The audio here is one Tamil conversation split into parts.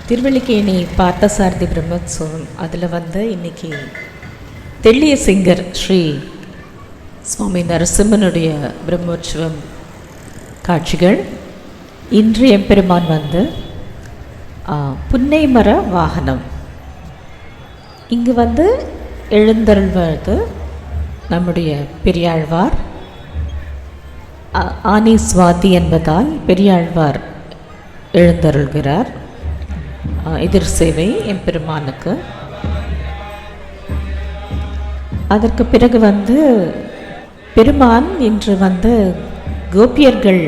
திருவல்லிக்கேணி பார்த்தசாரதி பிரம்மோற்சவம் அதில் இன்றைக்கி தெள்ளிய சிங்கர் ஸ்ரீ சுவாமி நரசிம்மனுடைய பிரம்மோற்சவம் காட்சிகள். இன்று எம்பெருமான் புன்னை மர வாகனம் இங்கு எழுந்தருள்வது நம்முடைய பெரியாழ்வார். ஆனி சுவாதி என்பதால் பெரியாழ்வார் எழுந்தருள்கிறார். எதிர் சேவை எம்பெருமானுக்கு. அதற்கு பிறகு பெருமான் இன்று கோபியர்கள்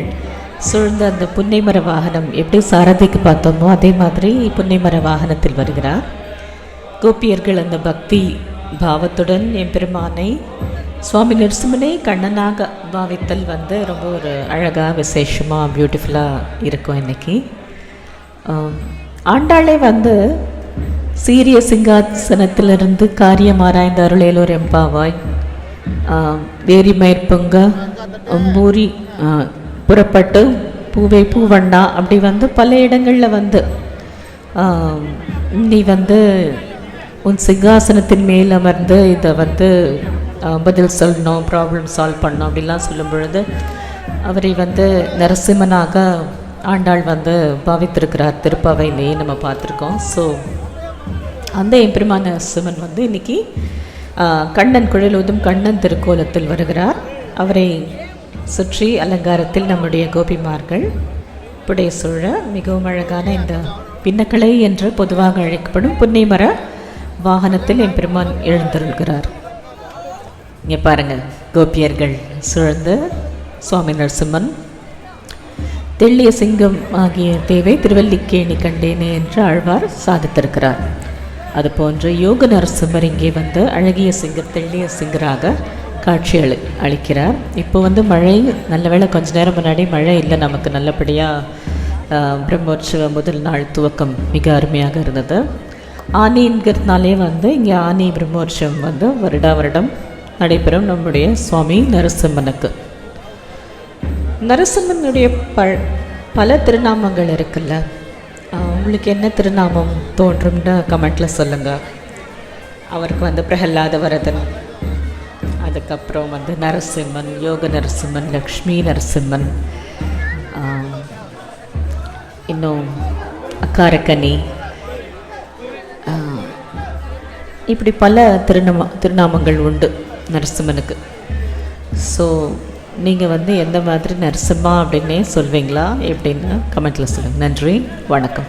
சூழ்ந்த அந்த புன்னைமர வாகனம் எப்படி சாரதிக்கு பார்த்தோமோ அதே மாதிரி புன்னைமர வாகனத்தில் வருகிறார். கோபியர்கள் அந்த பக்தி பாவத்துடன் எம்பெருமானை சுவாமி நரசிம்மனை கண்ணனாக பாவித்தல் ரொம்ப ஒரு அழகாக விசேஷமாக பியூட்டிஃபுல்லாக இருக்கும். இன்றைக்கி ஆண்டாளே சீரிய சிங்காசனத்திலிருந்து காரியம் ஆராய்ந்த அருளேலோர் எம்பாவாய் வேரிமயிர் பொங்க மூரி புறப்பட்டு பூவை பூவண்ணா அப்படி பல இடங்களில் நீ உன் சிங்காசனத்தின் மேல் அமர்ந்து இதை பதில் சொல்லணும், ப்ராப்ளம் சால்வ் பண்ணணும் அப்படிலாம் சொல்லும் பொழுது அவரை நரசிம்மனாக ஆண்டாள் பாவித்திருக்கிறார். திருப்பாவையிலேயே நம்ம பார்த்துருக்கோம். ஸோ அந்த எம்பெருமான நரசிம்மன் இன்றைக்கி கண்ணன் குழலூதும் கண்ணன் திருக்கோலத்தில் வருகிறார். அவரை சுற்றி அலங்காரத்தில் நம்முடைய கோபிமார்கள் புடைய சூழ மிகவும் அழகான இந்த பின்னக்கலை என்று பொதுவாக அழைக்கப்படும் புன்னைமர வாகனத்தில் எம்பெருமான் எழுந்தருள்கிறார். இங்கே பாருங்கள், கோபியர்கள் சூழ்ந்து சுவாமி நரசிம்மன் தெள்ளிய சிங்கம் ஆகிய தேவை திருவல்லிக்கேணி கண்டேனே என்று ஆழ்வார் சாதித்திருக்கிறார். அதுபோன்று யோக நரசிம்மர் இங்கே அழகிய சிங்கர் தெள்ளிய சிங்கராக காட்சி அளிக்கிறார். இப்போ மழை நல்ல வேளை கொஞ்ச நேரம் முன்னாடி மழை இல்லை, நமக்கு நல்லபடியாக பிரம்மோற்சவ முதல் நாள் துவக்கம் மிக அருமையாக இருந்தது. ஆனிங்கிறதுனாலே இங்கே ஆனி பிரம்மோற்சவம் வருடா வருடம் நடைபெறும் நம்முடைய சுவாமி நரசிம்மனுக்கு. நரசிம்மனுடைய பல திருநாமங்கள் இருக்குல்ல, உங்களுக்கு என்ன திருநாமம் தோன்றும்னு கமெண்ட்டில் சொல்லுங்கள். அவருக்கு பிரகலாத வரதன், அதுக்கப்புறம் நரசிம்மன், யோக நரசிம்மன், லக்ஷ்மி நரசிம்மன், இன்னும் அக்காரக்கனி, இப்படி பல திருநாமங்கள் உண்டு நரசிம்மனுக்கு. ஸோ நீங்கள் எந்த மாதிரி நரசிம்மா அப்படின்னே சொல்வீங்களா எப்படின்னு கமெண்ட்டில் சொல்லுங்கள். நன்றி, வணக்கம்.